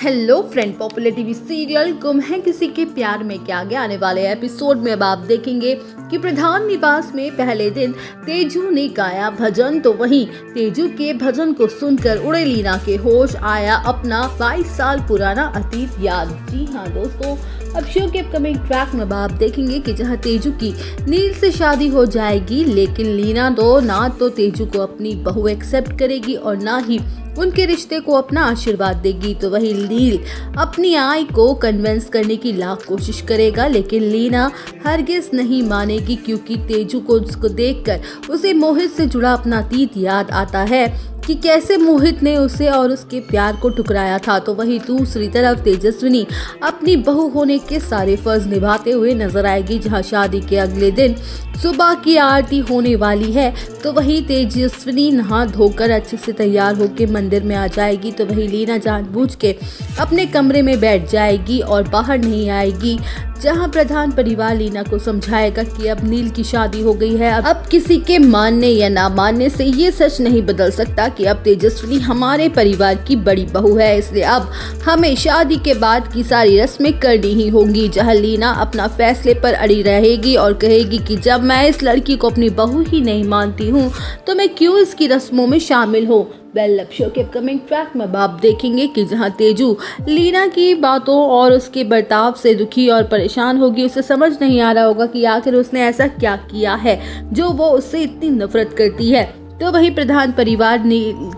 Hello friend, popular TV serial गुम है किसी के प्यार में क्या आगे आने वाले एपिसोड में अब आप देखेंगे कि प्रधान निवास में पहले दिन तेजू ने गाया भजन, तो वहीं तेजू के भजन को सुनकर उड़े लीना के होश, आया अपना 22 साल पुराना अतीत याद। जी हाँ दोस्तों, अब शो के अपकमिंग ट्रैक में आप देखेंगे कि जहां तेजू की नील से शादी हो जाएगी, लेकिन लीना ना तो तेजू को अपनी बहू एक्सेप्ट करेगी और ना ही उनके रिश्ते को अपना आशीर्वाद देगी। तो वही नील अपनी आई को कन्विंस करने की लाख कोशिश करेगा, लेकिन लीना हरगिज नहीं मानेगी, क्योंकि तेजू को उसको देखकर उसे मोहित से जुड़ा अपना अतीत याद आता है कि कैसे मोहित ने उसे और उसके प्यार को ठुकराया था। तो वहीं दूसरी तरफ तेजस्विनी अपनी बहू होने के सारे फर्ज निभाते हुए नजर आएगी, जहां शादी के अगले दिन सुबह की आरती होने वाली है। तो वहीं तेजस्विनी नहा धोकर अच्छे से तैयार होकर मंदिर में आ जाएगी। तो वहीं लीना जानबूझ के अपने कमरे में बैठ जाएगी और बाहर नहीं आएगी, जहां प्रधान परिवार लीना को समझाएगा कि अब नील की शादी हो गई है, अब किसी के मानने या ना मानने से ये सच नहीं बदल सकता कि अब तेजस्विनी हमारे परिवार की बड़ी बहू है, इसलिए अब हमें शादी के बाद की सारी रस्में करनी ही होंगी। जहां लीना अपना फैसले पर अड़ी रहेगी और कहेगी कि जब मैं इस लड़की को अपनी बहू ही नहीं मानती हूँ तो मैं क्यों इसकी रस्मों में शामिल हूँ। वेल, शो के अपकमिंग ट्रैक में आप देखेंगे कि जहां तेजू लीना की बातों और उसके बर्ताव से दुखी और परेशान होगी। उसे समझ नहीं आ रहा होगा कि आखिर उसने ऐसा क्या किया है जो वो उससे इतनी नफरत करती है। तो वहीं प्रधान परिवार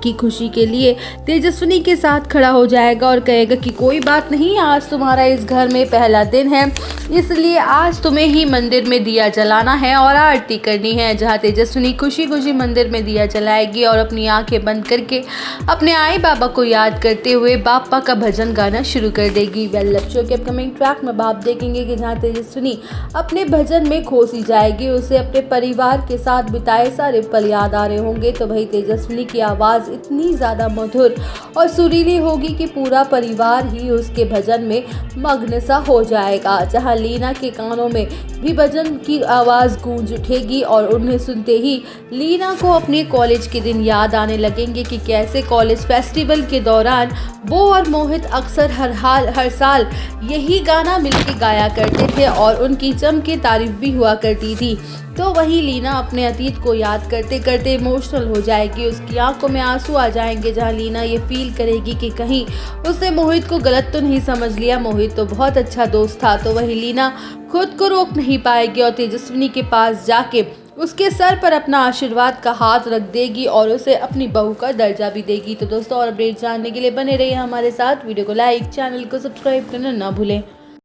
की खुशी के लिए तेजस्विनी के साथ खड़ा हो जाएगा और कहेगा कि कोई बात नहीं, आज तुम्हारा इस घर में पहला दिन है, इसलिए आज तुम्हें ही मंदिर में दिया जलाना है और आरती करनी है। जहां तेजस्विनी खुशी खुशी मंदिर में दिया जलाएगी और अपनी आंखें बंद करके अपने आई बाबा को याद करते हुए बापा का भजन गाना शुरू कर देगी। वेल, शो के अपकमिंग ट्रैक में आप देखेंगे कि जहां तेजस्विनी अपने भजन में खो सी जाएगी, उसे अपने परिवार के साथ बिताए सारे पल याद आ रहे होंगे। तो वही तेजस्विनी की आवाज इतनी ज्यादा मधुर और सुरीली होगी कि पूरा परिवार ही उसके भजन में मग्न सा हो जाएगा। जहां लीना के कानों में भी भजन की आवाज गूंज उठेगी और उन्हें सुनते ही लीना को अपने कॉलेज के दिन याद आने लगेंगे कि कैसे कॉलेज फेस्टिवल के दौरान वो और मोहित अक्सर हर साल यही गाना मिलकर गाया करते थे और उनकी जम के तारीफ भी हुआ करती थी। तो वही लीना अपने अतीत को याद करते करते इमोशनल हो जाएगी, उसकी आंखों में आंसू आ जाएंगे। जहां लीना ये फील करेगी कि कहीं उसने मोहित को गलत तो नहीं समझ लिया, मोहित तो बहुत अच्छा दोस्त था। तो वही लीना खुद को रोक नहीं पाएगी और तेजस्विनी के पास जाके उसके सर पर अपना आशीर्वाद का हाथ रख देगी और उसे अपनी बहू का दर्जा भी देगी। तो दोस्तों, और अपडेट जानने के लिए बने रहिए हमारे साथ। वीडियो को लाइक, चैनल को सब्सक्राइब करना ना भूलें।